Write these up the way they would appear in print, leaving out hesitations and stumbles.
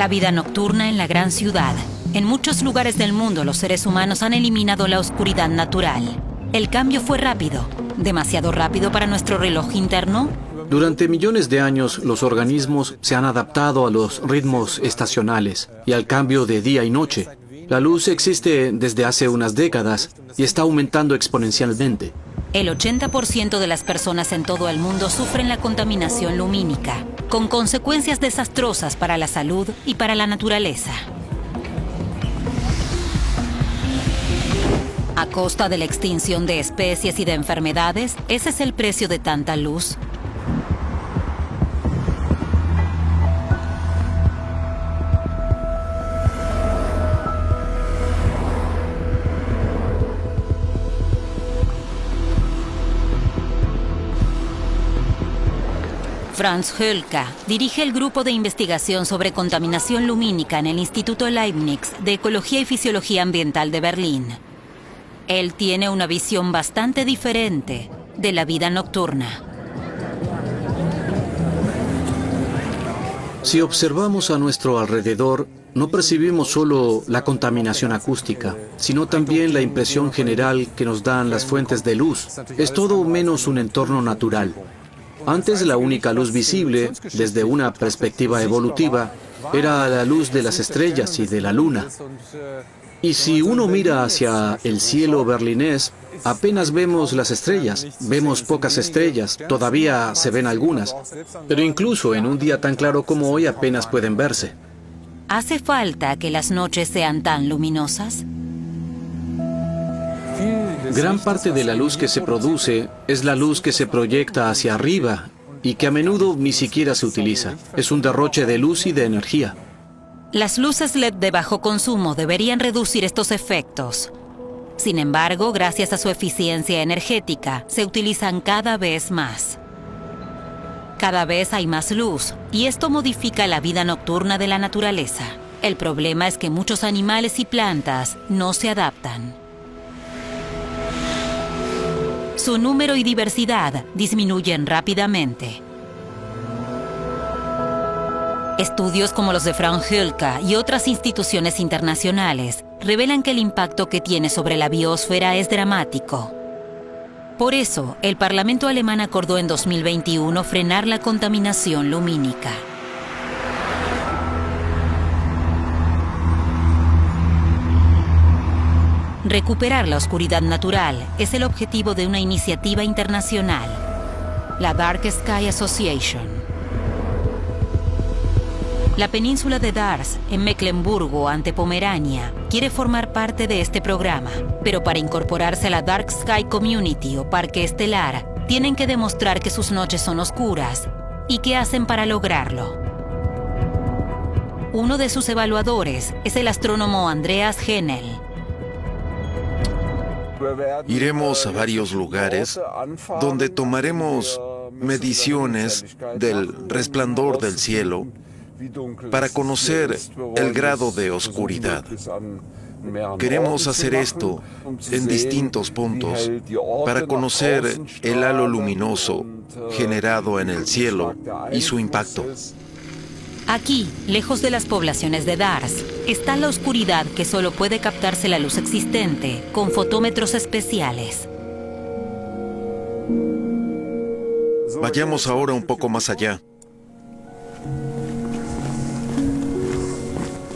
La vida nocturna en la gran ciudad. En muchos lugares del mundo los seres humanos han eliminado la oscuridad natural. El cambio fue rápido. ¿Demasiado rápido para nuestro reloj interno? Durante millones de años, los organismos se han adaptado a los ritmos estacionales y al cambio de día y noche. La luz existe desde hace unas décadas y está aumentando exponencialmente. El 80% de las personas en todo el mundo sufren la contaminación lumínica, con consecuencias desastrosas para la salud y para la naturaleza. A costa de la extinción de especies y de enfermedades, ¿ese es el precio de tanta luz? Franz Hölka dirige el grupo de investigación sobre contaminación lumínica en el Instituto Leibniz de Ecología y Fisiología Ambiental de Berlín. Él tiene una visión bastante diferente de la vida nocturna. Si observamos a nuestro alrededor, no percibimos solo la contaminación acústica, sino también la impresión general que nos dan las fuentes de luz. Es todo menos un entorno natural. Antes la única luz visible, desde una perspectiva evolutiva, era la luz de las estrellas y de la luna. Y si uno mira hacia el cielo berlinés, apenas vemos las estrellas, vemos pocas estrellas, todavía se ven algunas, pero incluso en un día tan claro como hoy apenas pueden verse. ¿Hace falta que las noches sean tan luminosas? Gran parte de la luz que se produce es la luz que se proyecta hacia arriba y que a menudo ni siquiera se utiliza. Es un derroche de luz y de energía. Las luces LED de bajo consumo deberían reducir estos efectos. Sin embargo, gracias a su eficiencia energética, se utilizan cada vez más. Cada vez hay más luz, y esto modifica la vida nocturna de la naturaleza. El problema es que muchos animales y plantas no se adaptan. Su número y diversidad disminuyen rápidamente. Estudios como los de Franz Hölka y otras instituciones internacionales revelan que el impacto que tiene sobre la biosfera es dramático. Por eso, el Parlamento alemán acordó en 2021 frenar la contaminación lumínica. Recuperar la oscuridad natural es el objetivo de una iniciativa internacional, la Dark Sky Association. La península de Darß, en Mecklemburgo, ante Pomerania, quiere formar parte de este programa, pero para incorporarse a la Dark Sky Community o Parque Estelar, tienen que demostrar que sus noches son oscuras. ¿Y qué hacen para lograrlo? Uno de sus evaluadores es el astrónomo Andreas Hennel. Iremos a varios lugares donde tomaremos mediciones del resplandor del cielo para conocer el grado de oscuridad. Queremos hacer esto en distintos puntos para conocer el halo luminoso generado en el cielo y su impacto. Aquí, lejos de las poblaciones de Darß, está la oscuridad que solo puede captarse la luz existente con fotómetros especiales. Vayamos ahora un poco más allá.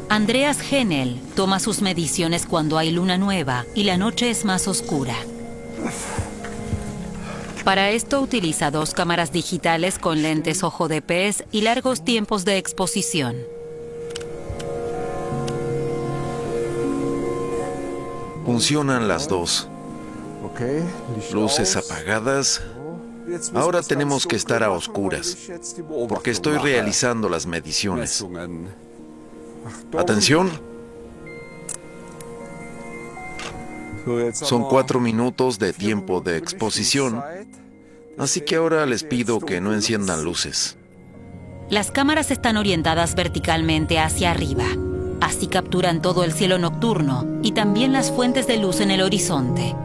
Andreas Hennel toma sus mediciones cuando hay luna nueva y la noche es más oscura. Para esto utiliza 2 cámaras digitales con lentes ojo de pez y largos tiempos de exposición. Funcionan las dos. Luces apagadas. Ahora tenemos que estar a oscuras, porque estoy realizando las mediciones. Atención. Son 4 minutos de tiempo de exposición, así que ahora les pido que no enciendan luces. Las cámaras están orientadas verticalmente hacia arriba. Así capturan todo el cielo nocturno y también las fuentes de luz en el horizonte.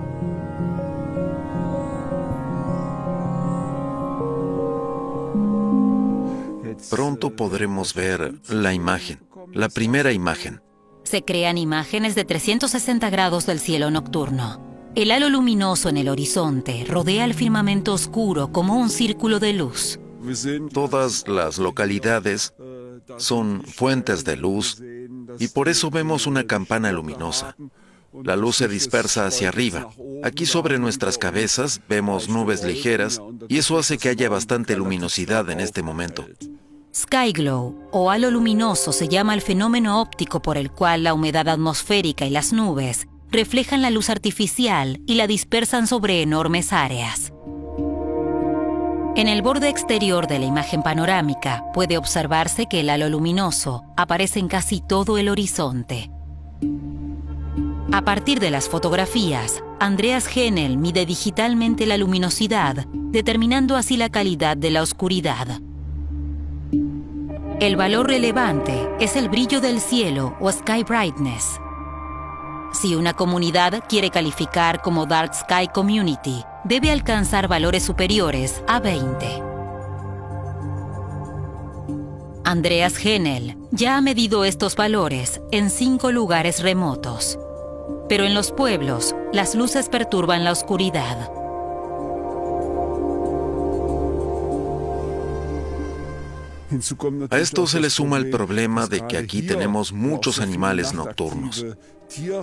Pronto podremos ver la imagen, la primera imagen. Se crean imágenes de 360 grados del cielo nocturno. El halo luminoso en el horizonte rodea el firmamento oscuro como un círculo de luz. Todas las localidades son fuentes de luz y por eso vemos una campana luminosa. La luz se dispersa hacia arriba. Aquí sobre nuestras cabezas vemos nubes ligeras y eso hace que haya bastante luminosidad en este momento. Skyglow, o halo luminoso, se llama el fenómeno óptico por el cual la humedad atmosférica y las nubes reflejan la luz artificial y la dispersan sobre enormes áreas. En el borde exterior de la imagen panorámica puede observarse que el halo luminoso aparece en casi todo el horizonte. A partir de las fotografías, Andreas Hänel mide digitalmente la luminosidad, determinando así la calidad de la oscuridad. El valor relevante es el brillo del cielo o sky brightness. Si una comunidad quiere calificar como Dark Sky Community, debe alcanzar valores superiores a 20. Andreas Hänel ya ha medido estos valores en 5 lugares remotos. Pero en los pueblos, las luces perturban la oscuridad. A esto se le suma el problema de que aquí tenemos muchos animales nocturnos.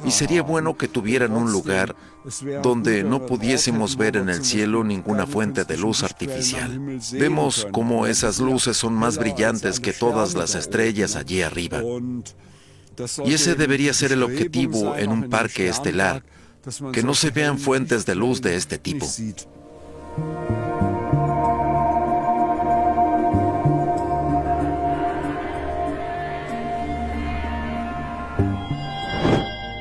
Y sería bueno que tuvieran un lugar donde no pudiésemos ver en el cielo ninguna fuente de luz artificial. Vemos cómo esas luces son más brillantes que todas las estrellas allí arriba. Y ese debería ser el objetivo en un parque estelar, que no se vean fuentes de luz de este tipo.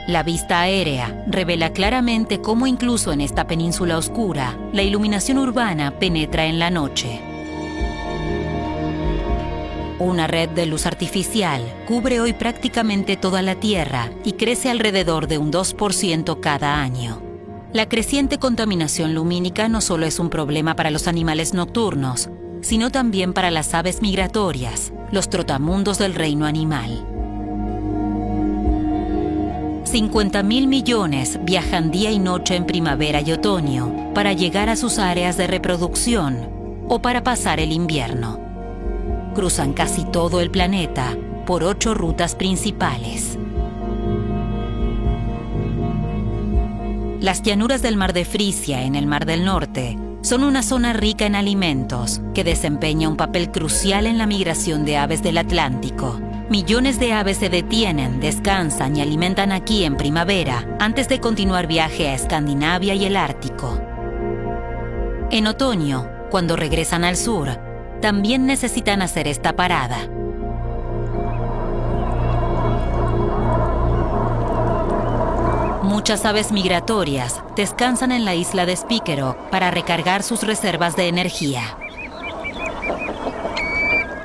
La vista aérea revela claramente cómo incluso en esta península oscura, la iluminación urbana penetra en la noche. Una red de luz artificial cubre hoy prácticamente toda la Tierra y crece alrededor de un 2% cada año. La creciente contaminación lumínica no solo es un problema para los animales nocturnos, sino también para las aves migratorias, los trotamundos del reino animal. 50.000 millones viajan día y noche en primavera y otoño para llegar a sus áreas de reproducción o para pasar el invierno. Cruzan casi todo el planeta por 8 rutas principales. Las llanuras del Mar de Frisia en el Mar del Norte son una zona rica en alimentos que desempeña un papel crucial en la migración de aves del Atlántico. Millones de aves se detienen, descansan y alimentan aquí en primavera antes de continuar viaje a Escandinavia y el Ártico. En otoño, cuando regresan al sur, también necesitan hacer esta parada. Muchas aves migratorias descansan en la isla de Spikeroog para recargar sus reservas de energía.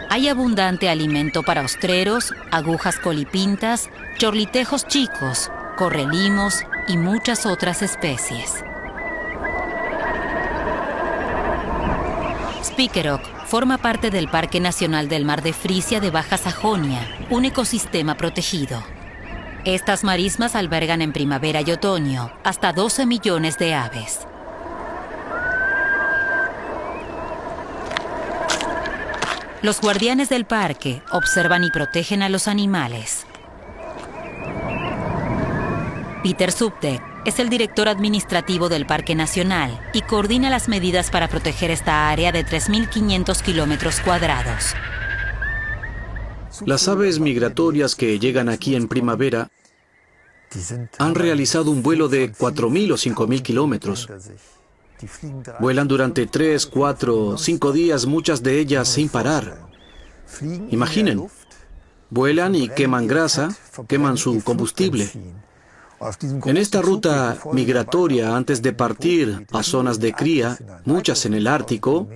Hay abundante alimento para ostreros, agujas colipintas, chorlitejos chicos, correlimos y muchas otras especies. Spikeroog forma parte del Parque Nacional del Mar de Frisia de Baja Sajonia, un ecosistema protegido. Estas marismas albergan en primavera y otoño hasta 12 millones de aves. Los guardianes del parque observan y protegen a los animales. Peter Subtek es el director administrativo del Parque Nacional y coordina las medidas para proteger esta área de 3.500 kilómetros cuadrados. Las aves migratorias que llegan aquí en primavera han realizado un vuelo de 4.000 o 5.000 kilómetros. Vuelan durante 3, 4, 5 días, muchas de ellas sin parar. Imaginen, vuelan y queman grasa, queman su combustible. En esta ruta migratoria, antes de partir a zonas de cría, muchas en el Ártico,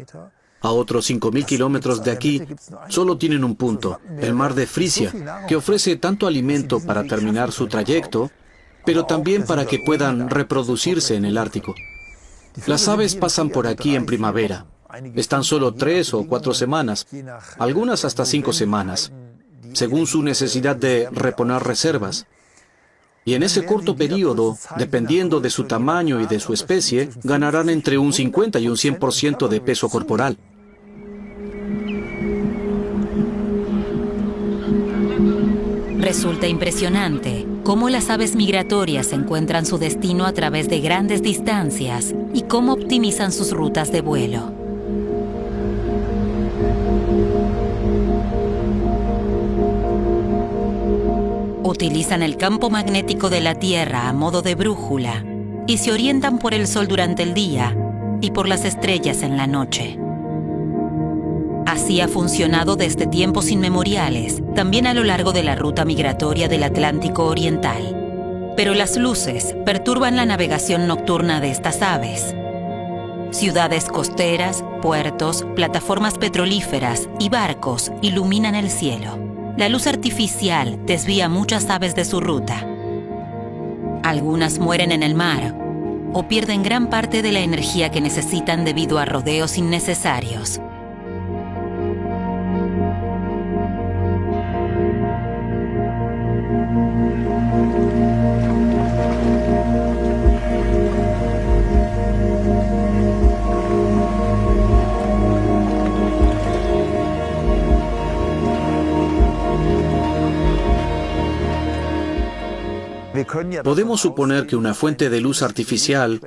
a otros 5.000 kilómetros de aquí, solo tienen un punto, el Mar de Frisia, que ofrece tanto alimento para terminar su trayecto, pero también para que puedan reproducirse en el Ártico. Las aves pasan por aquí en primavera, Están solo 3 o 4 semanas, algunas hasta 5 semanas, según su necesidad de reponer reservas. Y en ese corto periodo, dependiendo de su tamaño y de su especie, ganarán entre un 50 y un 100% de peso corporal. Resulta impresionante cómo las aves migratorias encuentran su destino a través de grandes distancias y cómo optimizan sus rutas de vuelo. Utilizan el campo magnético de la Tierra a modo de brújula y se orientan por el Sol durante el día y por las estrellas en la noche. Así ha funcionado desde tiempos inmemoriales, también a lo largo de la ruta migratoria del Atlántico Oriental. Pero las luces perturban la navegación nocturna de estas aves. Ciudades costeras, puertos, plataformas petrolíferas y barcos iluminan el cielo. La luz artificial desvía muchas aves de su ruta. Algunas mueren en el mar o pierden gran parte de la energía que necesitan debido a rodeos innecesarios. Podemos suponer que una fuente de luz artificial,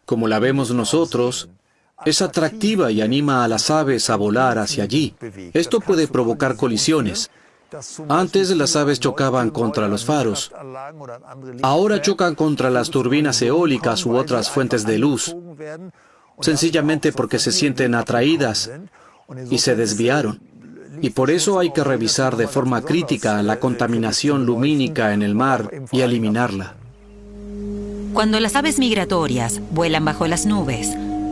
como la vemos nosotros, es atractiva y anima a las aves a volar hacia allí. Esto puede provocar colisiones. Antes las aves chocaban contra los faros. Ahora chocan contra las turbinas eólicas u otras fuentes de luz, sencillamente porque se sienten atraídas y se desviaron. Y por eso hay que revisar de forma crítica la contaminación lumínica en el mar y eliminarla. Cuando las aves migratorias vuelan bajo las nubes,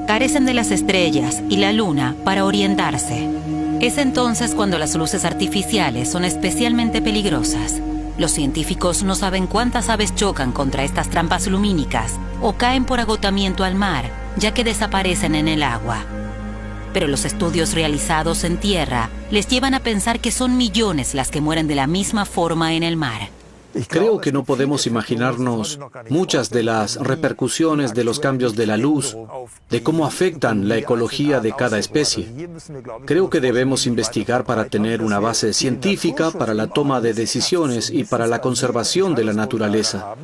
carecen de las estrellas y la luna para orientarse. Es entonces cuando las luces artificiales son especialmente peligrosas. Los científicos no saben cuántas aves chocan contra estas trampas lumínicas o caen por agotamiento al mar, ya que desaparecen en el agua. Pero los estudios realizados en tierra les llevan a pensar que son millones las que mueren de la misma forma en el mar. Creo que no podemos imaginarnos muchas de las repercusiones de los cambios de la luz, de cómo afectan la ecología de cada especie. Creo que debemos investigar para tener una base científica para la toma de decisiones y para la conservación de la naturaleza.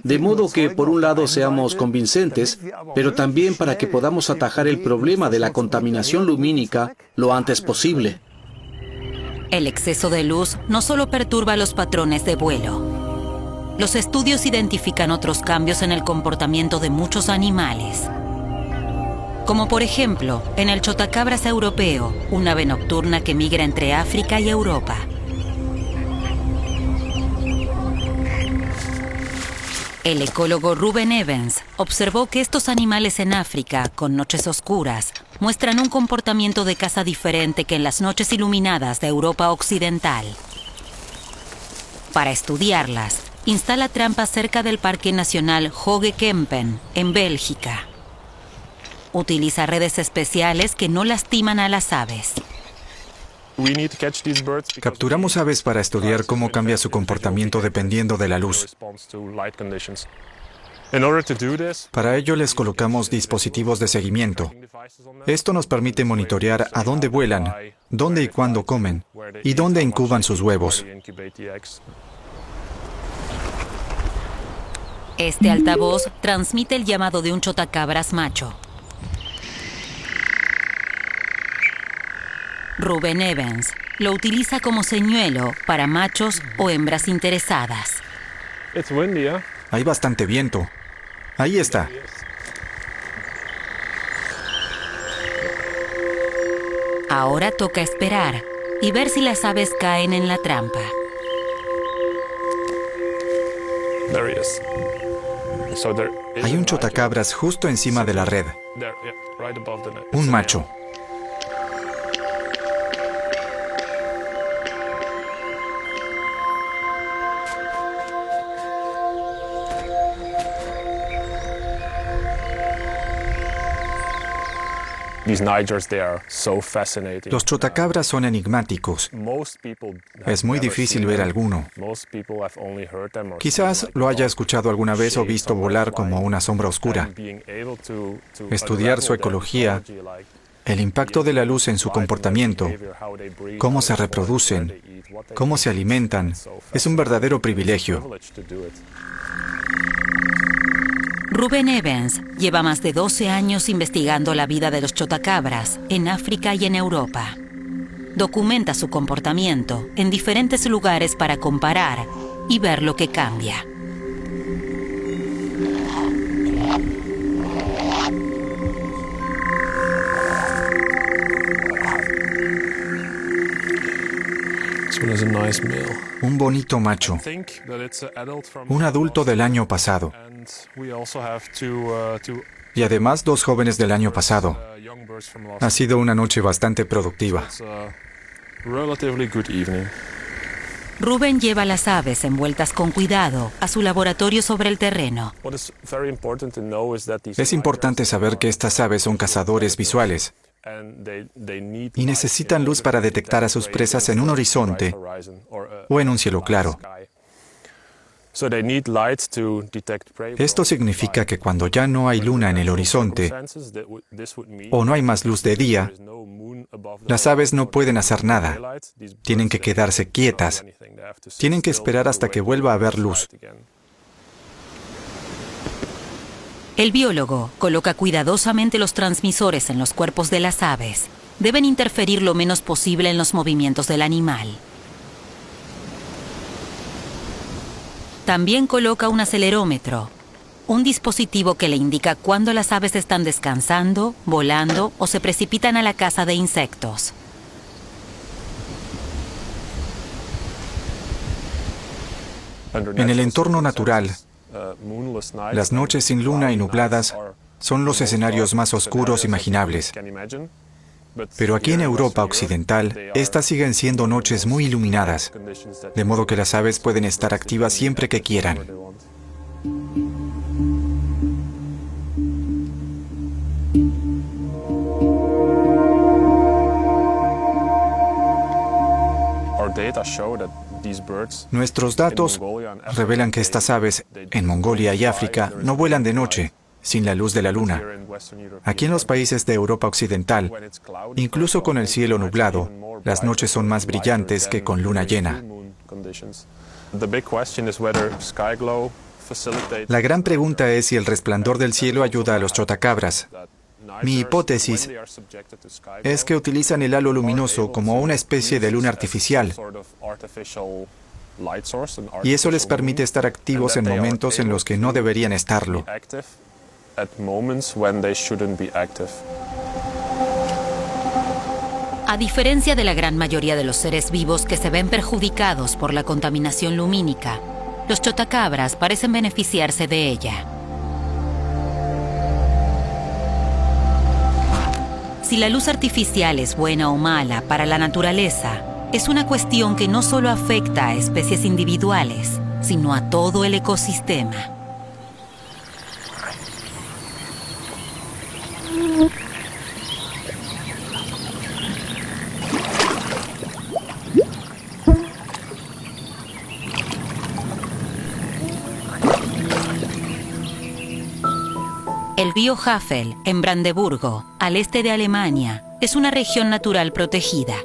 De modo que, por un lado, seamos convincentes, pero también para que podamos atajar el problema de la contaminación lumínica lo antes posible. El exceso de luz no solo perturba los patrones de vuelo. Los estudios identifican otros cambios en el comportamiento de muchos animales. Como por ejemplo, en el chotacabras europeo, un ave nocturna que migra entre África y Europa. El ecólogo Ruben Evans observó que estos animales en África, con noches oscuras, muestran un comportamiento de caza diferente que en las noches iluminadas de Europa occidental. Para estudiarlas, instala trampas cerca del Parque Nacional Hoge Kempen, en Bélgica. Utiliza redes especiales que no lastiman a las aves. Capturamos aves para estudiar cómo cambia su comportamiento dependiendo de la luz. Para ello les colocamos dispositivos de seguimiento. Esto nos permite monitorear a dónde vuelan, dónde y cuándo comen, y dónde incuban sus huevos. Este altavoz transmite el llamado de un chotacabras macho. Ruben Evans lo utiliza como señuelo para machos o hembras interesadas. Hay bastante viento. Ahí está. Ahora toca esperar y ver si las aves caen en la trampa. Hay un chotacabras justo encima de la red. Un macho. Los chotacabras son enigmáticos. Es muy difícil ver alguno. Quizás lo haya escuchado alguna vez o visto volar como una sombra oscura. Estudiar su ecología, el impacto de la luz en su comportamiento, cómo se reproducen, cómo se alimentan, es un verdadero privilegio. Ruben Evans lleva más de 12 años investigando la vida de los chotacabras en África y en Europa. Documenta su comportamiento en diferentes lugares para comparar y ver lo que cambia. Un bonito macho, un adulto del año pasado, y además 2 jóvenes del año pasado. Ha sido una noche bastante productiva. Ruben lleva las aves envueltas con cuidado a su laboratorio sobre el terreno. Es importante saber que estas aves son cazadores visuales y necesitan luz para detectar a sus presas en un horizonte o en un cielo claro. Esto significa que cuando ya no hay luna en el horizonte o no hay más luz de día, las aves no pueden hacer nada. Tienen que quedarse quietas. Tienen que esperar hasta que vuelva a haber luz. El biólogo coloca cuidadosamente los transmisores en los cuerpos de las aves. Deben interferir lo menos posible en los movimientos del animal. También coloca un acelerómetro, un dispositivo que le indica cuándo las aves están descansando, volando o se precipitan a la caza de insectos. En el entorno natural, las noches sin luna y nubladas son los escenarios más oscuros imaginables. Pero aquí en Europa Occidental, estas siguen siendo noches muy iluminadas, de modo que las aves pueden estar activas siempre que quieran. Nuestros datos revelan que estas aves, en Mongolia y África, no vuelan de noche, sin la luz de la luna. Aquí en los países de Europa Occidental, incluso con el cielo nublado, las noches son más brillantes que con luna llena. La gran pregunta es si el resplandor del cielo ayuda a los chotacabras. Mi hipótesis es que utilizan el halo luminoso como una especie de luna artificial, y eso les permite estar activos en momentos en los que no deberían estarlo. A diferencia de la gran mayoría de los seres vivos que se ven perjudicados por la contaminación lumínica, los chotacabras parecen beneficiarse de ella. Si la luz artificial es buena o mala para la naturaleza, es una cuestión que no solo afecta a especies individuales, sino a todo el ecosistema. El río Havel, en Brandeburgo, al este de Alemania, es una región natural protegida.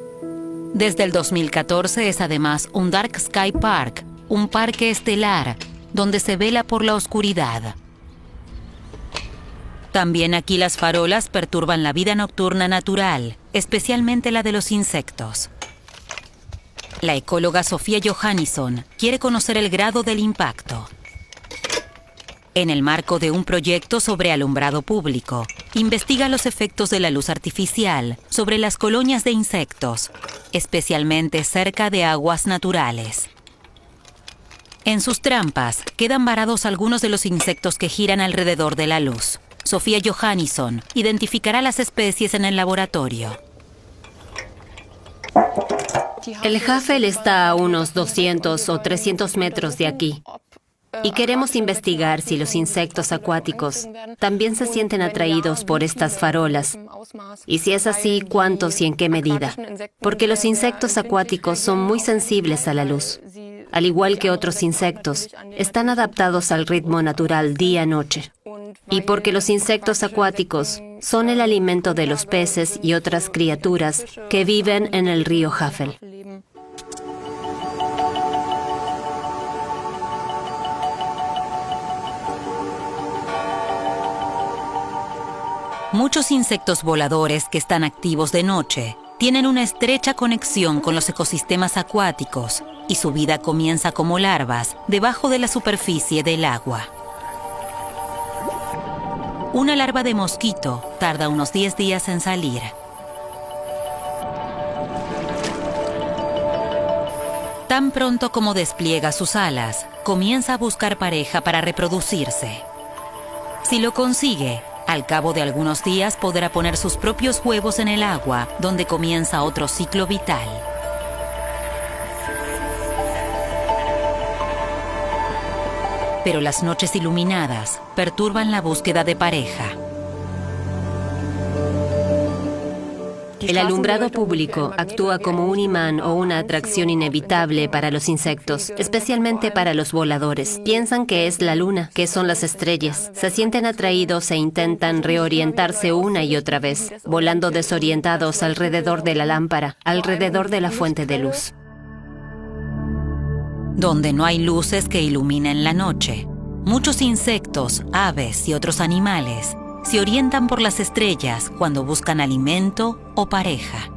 Desde el 2014 es además un Dark Sky Park, un parque estelar, donde se vela por la oscuridad. También aquí las farolas perturban la vida nocturna natural, especialmente la de los insectos. La ecóloga Sofía Johannisson quiere conocer el grado del impacto. En el marco de un proyecto sobre alumbrado público, investiga los efectos de la luz artificial sobre las colonias de insectos, especialmente cerca de aguas naturales. En sus trampas quedan varados algunos de los insectos que giran alrededor de la luz. Sofía Johannisson identificará las especies en el laboratorio. El Havel está a unos 200 o 300 metros de aquí. Y queremos investigar si los insectos acuáticos también se sienten atraídos por estas farolas. Y si es así, ¿cuántos y en qué medida? Porque los insectos acuáticos son muy sensibles a la luz. Al igual que otros insectos, están adaptados al ritmo natural día-noche. Y porque los insectos acuáticos son el alimento de los peces y otras criaturas que viven en el río Havel. Muchos insectos voladores que están activos de noche tienen una estrecha conexión con los ecosistemas acuáticos y su vida comienza como larvas debajo de la superficie del agua. Una larva de mosquito tarda unos 10 días en salir. Tan pronto como despliega sus alas, comienza a buscar pareja para reproducirse. Si lo consigue, al cabo de algunos días podrá poner sus propios huevos en el agua, donde comienza otro ciclo vital. Pero las noches iluminadas perturban la búsqueda de pareja. El alumbrado público actúa como un imán o una atracción inevitable para los insectos, especialmente para los voladores. Piensan que es la luna, que son las estrellas. Se sienten atraídos e intentan reorientarse una y otra vez, volando desorientados alrededor de la lámpara, alrededor de la fuente de luz. Donde no hay luces que iluminen la noche, muchos insectos, aves y otros animales se orientan por las estrellas cuando buscan alimento o pareja.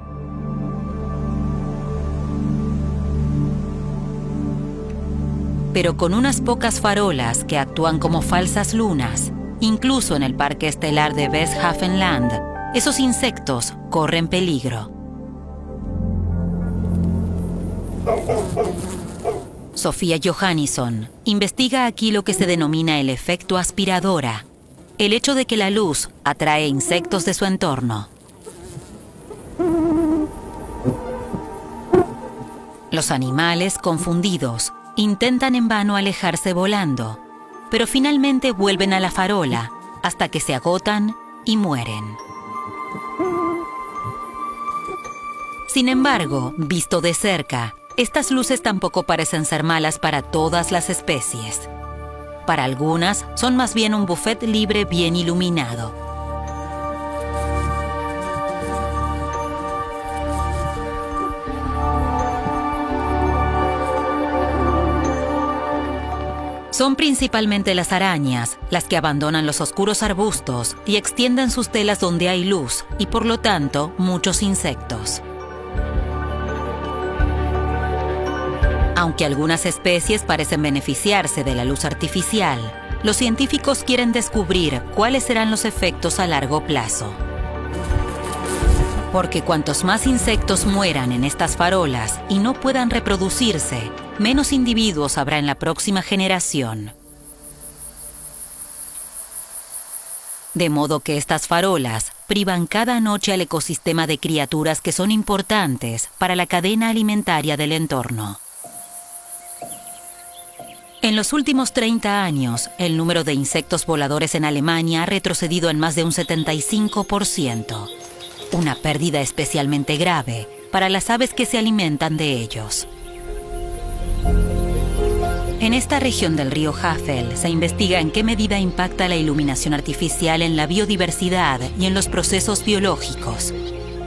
Pero con unas pocas farolas que actúan como falsas lunas, incluso en el parque estelar de Westhavenland, esos insectos corren peligro. Sofía Johannisson investiga aquí lo que se denomina el efecto aspiradora, el hecho de que la luz atrae insectos de su entorno. Los animales, confundidos, intentan en vano alejarse volando, pero finalmente vuelven a la farola hasta que se agotan y mueren. Sin embargo, visto de cerca, estas luces tampoco parecen ser malas para todas las especies. Para algunas, son más bien un buffet libre bien iluminado. Son principalmente las arañas las que abandonan los oscuros arbustos y extienden sus telas donde hay luz y, por lo tanto, muchos insectos. Aunque algunas especies parecen beneficiarse de la luz artificial, los científicos quieren descubrir cuáles serán los efectos a largo plazo. Porque cuantos más insectos mueran en estas farolas y no puedan reproducirse, menos individuos habrá en la próxima generación. De modo que estas farolas privan cada noche al ecosistema de criaturas que son importantes para la cadena alimentaria del entorno. En los últimos 30 años, el número de insectos voladores en Alemania ha retrocedido en más de un 75%, una pérdida especialmente grave para las aves que se alimentan de ellos. En esta región del río Havel se investiga en qué medida impacta la iluminación artificial en la biodiversidad y en los procesos biológicos.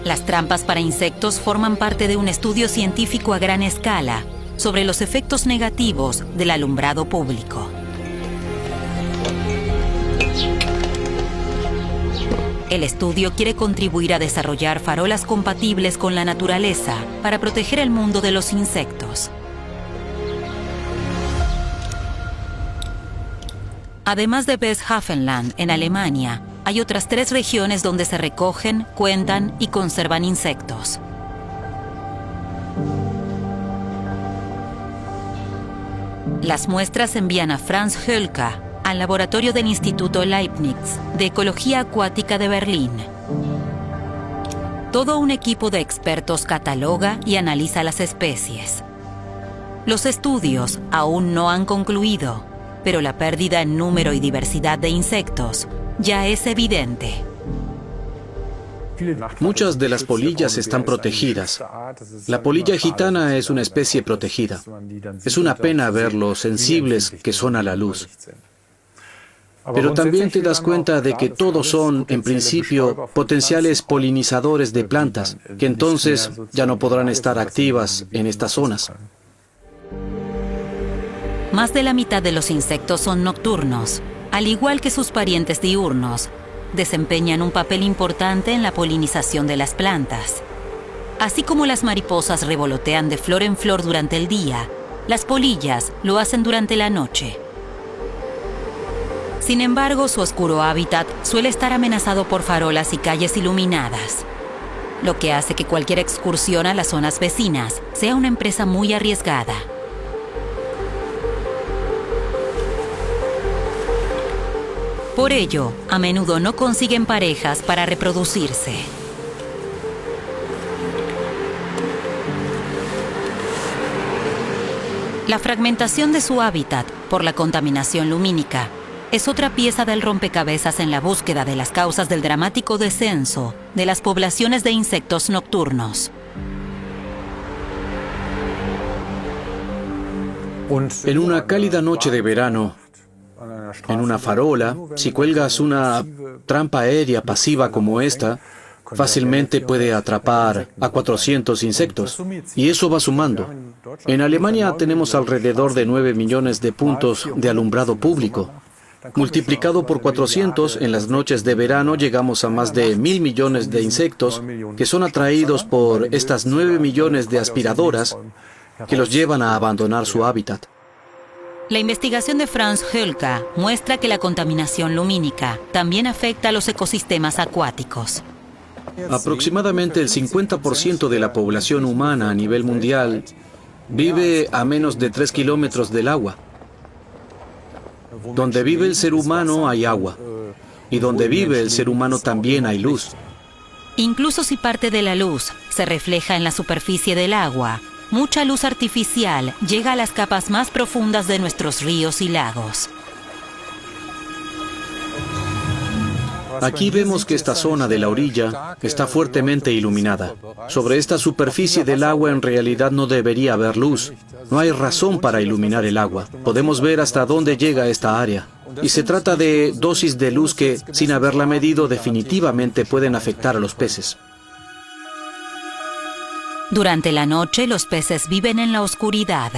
Las trampas para insectos forman parte de un estudio científico a gran escala sobre los efectos negativos del alumbrado público. El estudio quiere contribuir a desarrollar farolas compatibles con la naturaleza para proteger el mundo de los insectos. Además de Westhavenland, en Alemania, hay otras 3 regiones donde se recogen, cuentan y conservan insectos. Las muestras se envían a Franz Hölke, al laboratorio del Instituto Leibniz de Ecología Acuática de Berlín. Todo un equipo de expertos cataloga y analiza las especies. Los estudios aún no han concluido, pero la pérdida en número y diversidad de insectos ya es evidente. Muchas de las polillas están protegidas. La polilla gitana es una especie protegida. Es una pena ver lo sensibles que son a la luz. Pero también te das cuenta de que todos son, en principio, potenciales polinizadores de plantas, que entonces ya no podrán estar activas en estas zonas. Más de la mitad de los insectos son nocturnos, al igual que sus parientes diurnos. Desempeñan un papel importante en la polinización de las plantas. Así como las mariposas revolotean de flor en flor durante el día, las polillas lo hacen durante la noche. Sin embargo, su oscuro hábitat suele estar amenazado por farolas y calles iluminadas, lo que hace que cualquier excursión a las zonas vecinas sea una empresa muy arriesgada. Por ello, a menudo no consiguen parejas para reproducirse. La fragmentación de su hábitat por la contaminación lumínica es otra pieza del rompecabezas en la búsqueda de las causas del dramático descenso de las poblaciones de insectos nocturnos. En una cálida noche de verano, en una farola, si cuelgas una trampa aérea pasiva como esta, fácilmente puede atrapar a 400 insectos. Y eso va sumando. En Alemania tenemos alrededor de 9 millones de puntos de alumbrado público. Multiplicado por 400, en las noches de verano llegamos a más de 1.000 millones de insectos que son atraídos por estas 9 millones de aspiradoras que los llevan a abandonar su hábitat. La investigación de Franz Hölka muestra que la contaminación lumínica también afecta a los ecosistemas acuáticos. Aproximadamente el 50% de la población humana a nivel mundial vive a menos de 3 kilómetros del agua. Donde vive el ser humano hay agua, y donde vive el ser humano también hay luz. Incluso si parte de la luz se refleja en la superficie del agua, mucha luz artificial llega a las capas más profundas de nuestros ríos y lagos. Aquí vemos que esta zona de la orilla está fuertemente iluminada. Sobre esta superficie del agua en realidad no debería haber luz. No hay razón para iluminar el agua. Podemos ver hasta dónde llega esta área. Y se trata de dosis de luz que, sin haberla medido, definitivamente pueden afectar a los peces. Durante la noche, los peces viven en la oscuridad.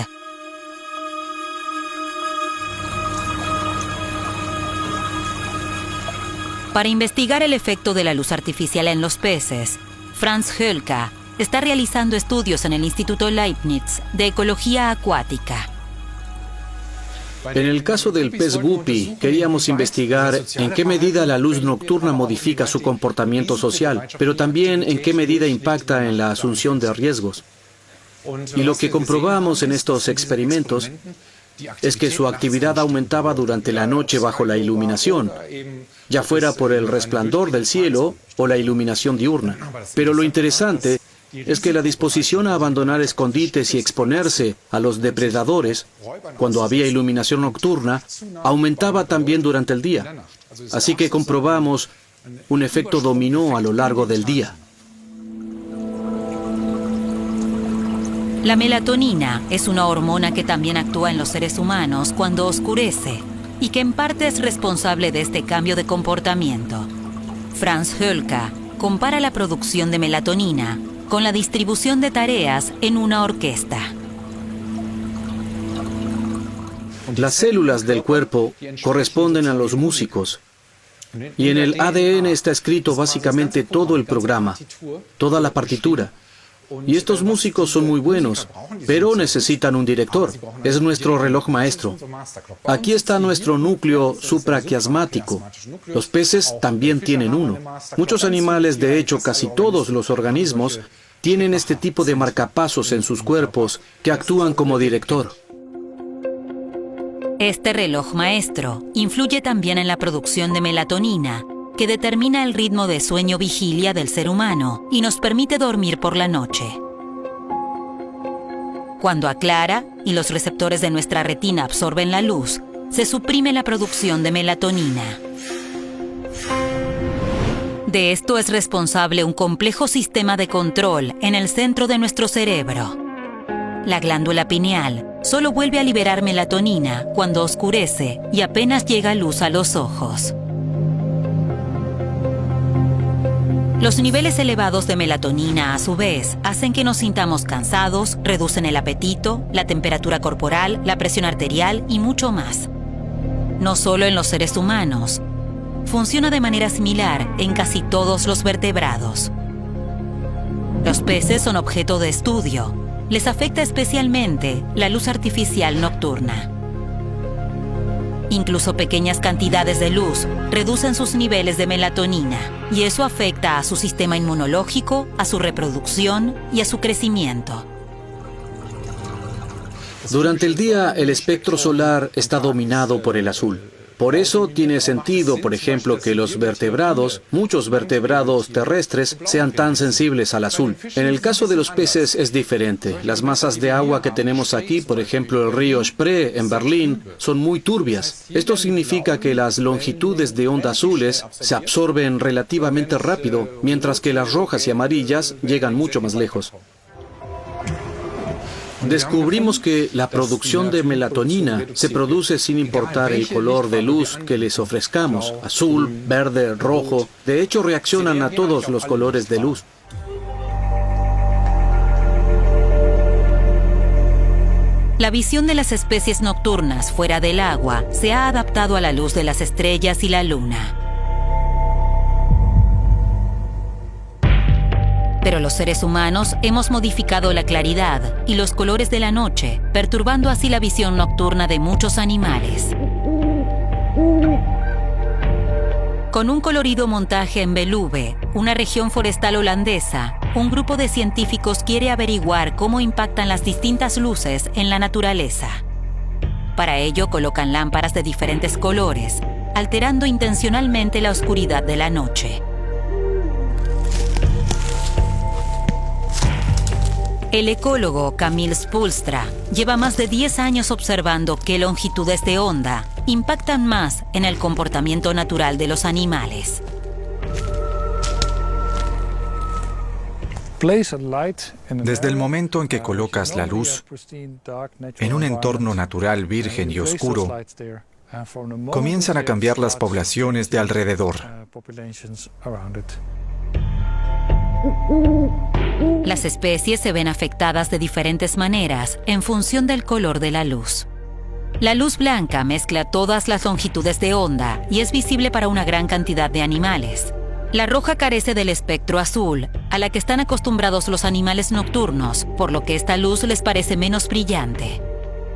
Para investigar el efecto de la luz artificial en los peces, Franz Hölka está realizando estudios en el Instituto Leibniz de Ecología Acuática. En el caso del pez guppy, queríamos investigar en qué medida la luz nocturna modifica su comportamiento social, pero también en qué medida impacta en la asunción de riesgos. Y lo que comprobamos en estos experimentos es que su actividad aumentaba durante la noche bajo la iluminación, ya fuera por el resplandor del cielo o la iluminación diurna. Pero lo interesante es que la disposición a abandonar escondites y exponerse a los depredadores, cuando había iluminación nocturna, aumentaba también durante el día. Así que comprobamos un efecto dominó a lo largo del día. La melatonina es una hormona que también actúa en los seres humanos cuando oscurece y que en parte es responsable de este cambio de comportamiento. Franz Hölka compara la producción de melatonina con la distribución de tareas en una orquesta. Las células del cuerpo corresponden a los músicos. Y en el ADN está escrito básicamente todo el programa, toda la partitura. Y estos músicos son muy buenos, pero necesitan un director. Es nuestro reloj maestro. Aquí está nuestro núcleo supraquiasmático. Los peces también tienen uno. Muchos animales, de hecho casi todos los organismos, tienen este tipo de marcapasos en sus cuerpos que actúan como director. Este reloj maestro influye también en la producción de melatonina, que determina el ritmo de sueño-vigilia del ser humano y nos permite dormir por la noche. Cuando aclara y los receptores de nuestra retina absorben la luz, se suprime la producción de melatonina. De esto es responsable un complejo sistema de control en el centro de nuestro cerebro. La glándula pineal solo vuelve a liberar melatonina cuando oscurece y apenas llega luz a los ojos. Los niveles elevados de melatonina, a su vez, hacen que nos sintamos cansados, reducen el apetito, la temperatura corporal, la presión arterial y mucho más. No solo en los seres humanos. Funciona de manera similar en casi todos los vertebrados. Los peces son objeto de estudio. Les afecta especialmente la luz artificial nocturna. Incluso pequeñas cantidades de luz reducen sus niveles de melatonina, y eso afecta a su sistema inmunológico, a su reproducción y a su crecimiento. Durante el día, el espectro solar está dominado por el azul. Por eso tiene sentido, por ejemplo, que los vertebrados, muchos vertebrados terrestres, sean tan sensibles al azul. En el caso de los peces es diferente. Las masas de agua que tenemos aquí, por ejemplo el río Spree en Berlín, son muy turbias. Esto significa que las longitudes de onda azules se absorben relativamente rápido, mientras que las rojas y amarillas llegan mucho más lejos. Descubrimos que la producción de melatonina se produce sin importar el color de luz que les ofrezcamos, azul, verde, rojo. De hecho, reaccionan a todos los colores de luz. La visión de las especies nocturnas fuera del agua se ha adaptado a la luz de las estrellas y la luna. Pero los seres humanos hemos modificado la claridad y los colores de la noche, perturbando así la visión nocturna de muchos animales. Con un colorido montaje en Veluwe, una región forestal holandesa, un grupo de científicos quiere averiguar cómo impactan las distintas luces en la naturaleza. Para ello colocan lámparas de diferentes colores, alterando intencionalmente la oscuridad de la noche. El ecólogo Camille Spoelstra lleva más de 10 años observando qué longitudes de onda impactan más en el comportamiento natural de los animales. Desde el momento en que colocas la luz en un entorno natural virgen y oscuro, comienzan a cambiar las poblaciones de alrededor. Las especies se ven afectadas de diferentes maneras en función del color de la luz. La luz blanca mezcla todas las longitudes de onda y es visible para una gran cantidad de animales. La roja carece del espectro azul, a la que están acostumbrados los animales nocturnos, por lo que esta luz les parece menos brillante.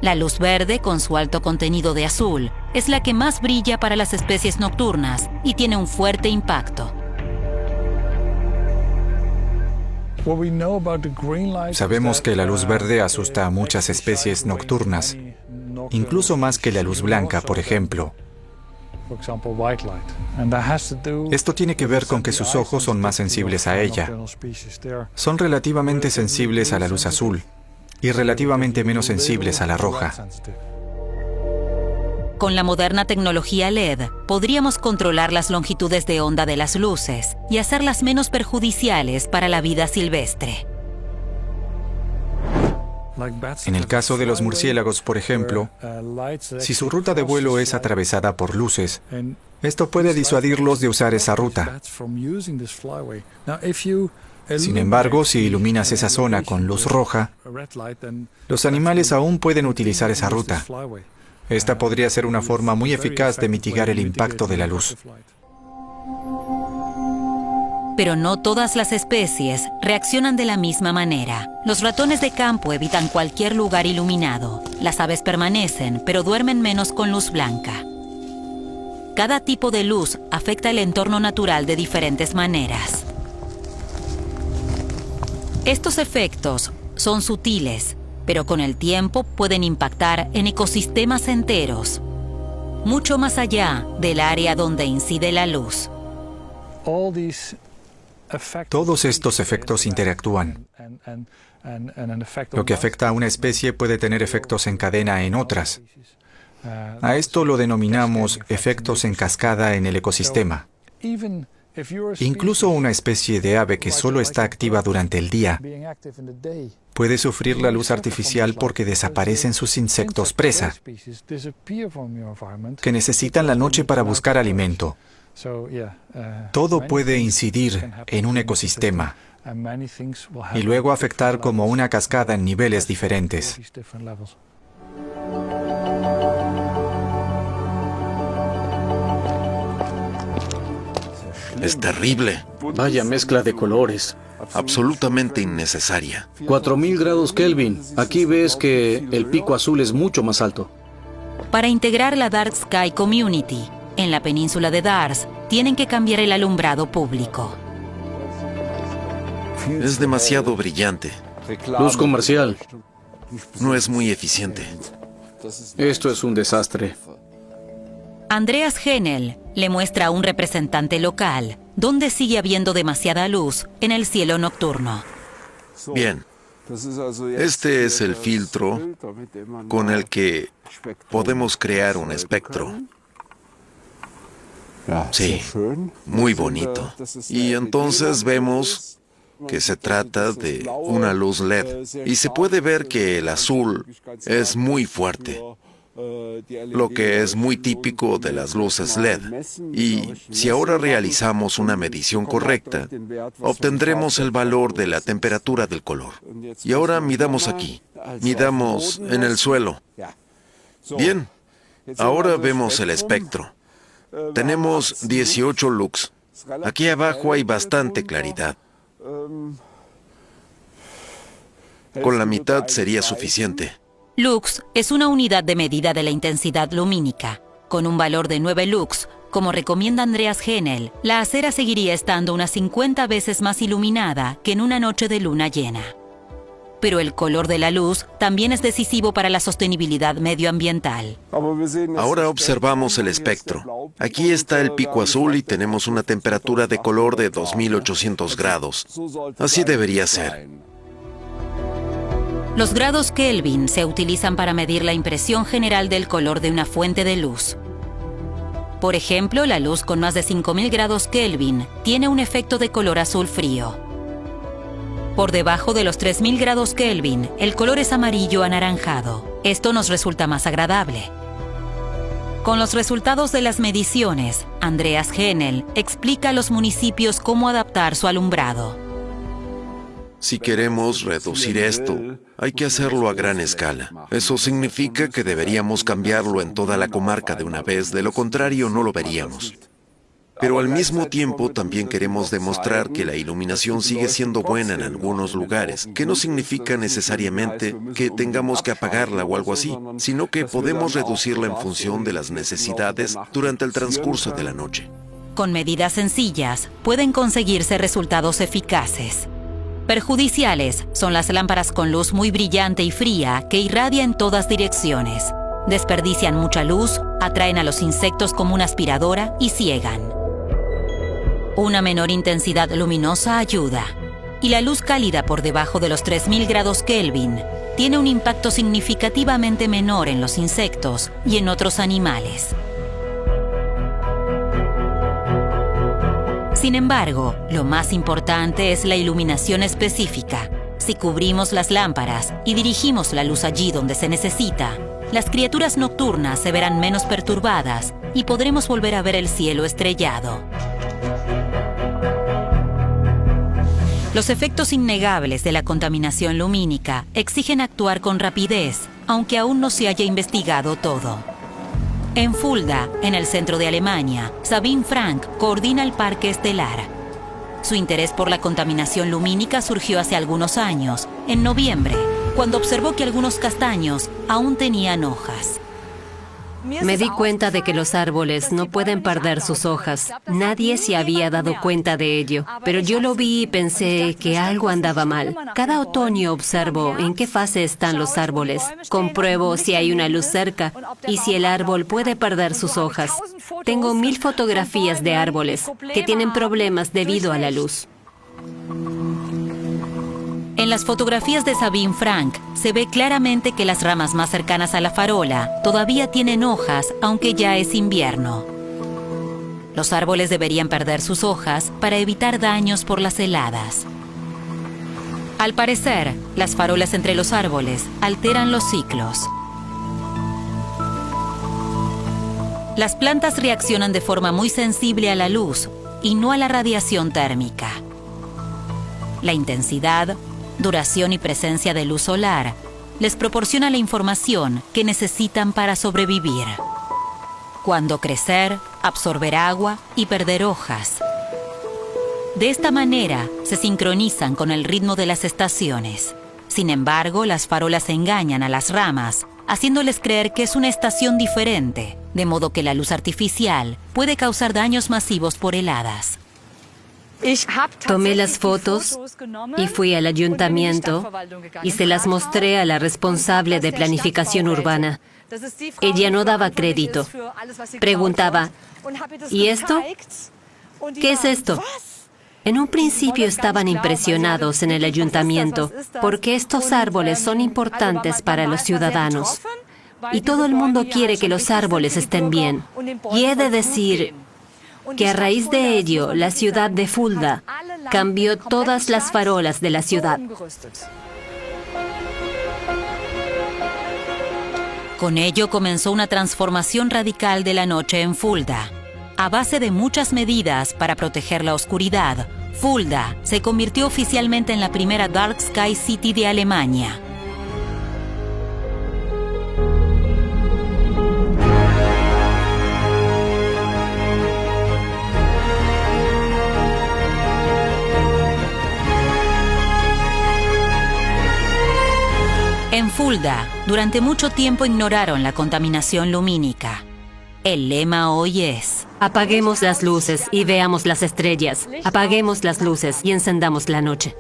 La luz verde, con su alto contenido de azul, es la que más brilla para las especies nocturnas y tiene un fuerte impacto. Sabemos que la luz verde asusta a muchas especies nocturnas, incluso más que la luz blanca, por ejemplo. Esto tiene que ver con que sus ojos son más sensibles a ella. Son relativamente sensibles a la luz azul y relativamente menos sensibles a la roja. Con la moderna tecnología LED, podríamos controlar las longitudes de onda de las luces y hacerlas menos perjudiciales para la vida silvestre. En el caso de los murciélagos, por ejemplo, si su ruta de vuelo es atravesada por luces, esto puede disuadirlos de usar esa ruta. Sin embargo, si iluminas esa zona con luz roja, los animales aún pueden utilizar esa ruta. Esta podría ser una forma muy eficaz de mitigar el impacto de la luz. Pero no todas las especies reaccionan de la misma manera. Los ratones de campo evitan cualquier lugar iluminado. Las aves permanecen, pero duermen menos con luz blanca. Cada tipo de luz afecta el entorno natural de diferentes maneras. Estos efectos son sutiles, pero con el tiempo pueden impactar en ecosistemas enteros, mucho más allá del área donde incide la luz. Todos estos efectos interactúan. Lo que afecta a una especie puede tener efectos en cadena en otras. A esto lo denominamos efectos en cascada en el ecosistema. Incluso una especie de ave que solo está activa durante el día puede sufrir la luz artificial porque desaparecen sus insectos presa, que necesitan la noche para buscar alimento. Todo puede incidir en un ecosistema y luego afectar como una cascada en niveles diferentes. Es terrible, Vaya mezcla de colores. absolutamente innecesaria. 4000 grados Kelvin. Aquí ves que el pico azul es mucho más alto. Para integrar la Dark Sky Community en la península de Darß, tienen que cambiar el alumbrado público. Es demasiado brillante. Luz comercial. No es muy eficiente. Esto es un desastre. Andreas Henel le muestra a un representante local dónde sigue habiendo demasiada luz en el cielo nocturno. Bien, este es el filtro con el que podemos crear un espectro. Sí, muy bonito. Y entonces vemos que se trata de una luz LED. Y se puede ver que el azul es muy fuerte, lo que es muy típico de las luces LED. Y si ahora realizamos una medición correcta, obtendremos el valor de la temperatura del color. Y ahora midamos aquí. Midamos en el suelo. Bien, ahora vemos el espectro. Tenemos 18 lux. Aquí abajo hay bastante claridad. Con la mitad sería suficiente. Lux es una unidad de medida de la intensidad lumínica. Con un valor de 9 lux, como recomienda Andreas Henel, la acera seguiría estando unas 50 veces más iluminada que en una noche de luna llena. Pero el color de la luz también es decisivo para la sostenibilidad medioambiental. Ahora observamos el espectro. Aquí está el pico azul y tenemos una temperatura de color de 2800 grados. Así debería ser. Los grados Kelvin se utilizan para medir la impresión general del color de una fuente de luz. Por ejemplo, la luz con más de 5000 grados Kelvin tiene un efecto de color azul frío. Por debajo de los 3000 grados Kelvin, el color es amarillo anaranjado. Esto nos resulta más agradable. Con los resultados de las mediciones, Andreas Henel explica a los municipios cómo adaptar su alumbrado. Si queremos reducir esto, hay que hacerlo a gran escala. Eso significa que deberíamos cambiarlo en toda la comarca de una vez, de lo contrario no lo veríamos. Pero al mismo tiempo también queremos demostrar que la iluminación sigue siendo buena en algunos lugares, que no significa necesariamente que tengamos que apagarla o algo así, sino que podemos reducirla en función de las necesidades durante el transcurso de la noche. Con medidas sencillas, pueden conseguirse resultados eficaces. Perjudiciales son las lámparas con luz muy brillante y fría que irradia en todas direcciones. Desperdician mucha luz, atraen a los insectos como una aspiradora y ciegan. Una menor intensidad luminosa ayuda. Y la luz cálida por debajo de los 3000 grados Kelvin tiene un impacto significativamente menor en los insectos y en otros animales. Sin embargo, lo más importante es la iluminación específica. Si cubrimos las lámparas y dirigimos la luz allí donde se necesita, las criaturas nocturnas se verán menos perturbadas y podremos volver a ver el cielo estrellado. Los efectos innegables de la contaminación lumínica exigen actuar con rapidez, aunque aún no se haya investigado todo. En Fulda, en el centro de Alemania, Sabine Frank coordina el Parque Estelar. Su interés por la contaminación lumínica surgió hace algunos años, en noviembre, cuando observó que algunos castaños aún tenían hojas. Me di cuenta de que los árboles no pueden perder sus hojas. Nadie se había dado cuenta de ello, pero yo lo vi y pensé que algo andaba mal. Cada otoño observo en qué fase están los árboles. Compruebo si hay una luz cerca y si el árbol puede perder sus hojas. Tengo 1000 fotografías de árboles que tienen problemas debido a la luz. En las fotografías de Sabine Frank se ve claramente que las ramas más cercanas a la farola todavía tienen hojas, aunque ya es invierno. Los árboles deberían perder sus hojas para evitar daños por las heladas. Al parecer, las farolas entre los árboles alteran los ciclos. Las plantas reaccionan de forma muy sensible a la luz y no a la radiación térmica. La intensidad, duración y presencia de luz solar les proporciona la información que necesitan para sobrevivir. Cuándo crecer, absorber agua y perder hojas. De esta manera se sincronizan con el ritmo de las estaciones. Sin embargo, las farolas engañan a las ramas, haciéndoles creer que es una estación diferente, de modo que la luz artificial puede causar daños masivos por heladas. Tomé las fotos y fui al ayuntamiento y se las mostré a la responsable de planificación urbana. Ella no daba crédito. Preguntaba, ¿y esto? ¿Qué es esto? En un principio estaban impresionados en el ayuntamiento porque estos árboles son importantes para los ciudadanos. Y todo el mundo quiere que los árboles estén bien. Y he de decir que a raíz de ello, la ciudad de Fulda cambió todas las farolas de la ciudad. Con ello comenzó una transformación radical de la noche en Fulda. A base de muchas medidas para proteger la oscuridad, Fulda se convirtió oficialmente en la primera Dark Sky City de Alemania. En Fulda, durante mucho tiempo ignoraron la contaminación lumínica. El lema hoy es: apaguemos las luces y veamos las estrellas. Apaguemos las luces y encendamos la noche.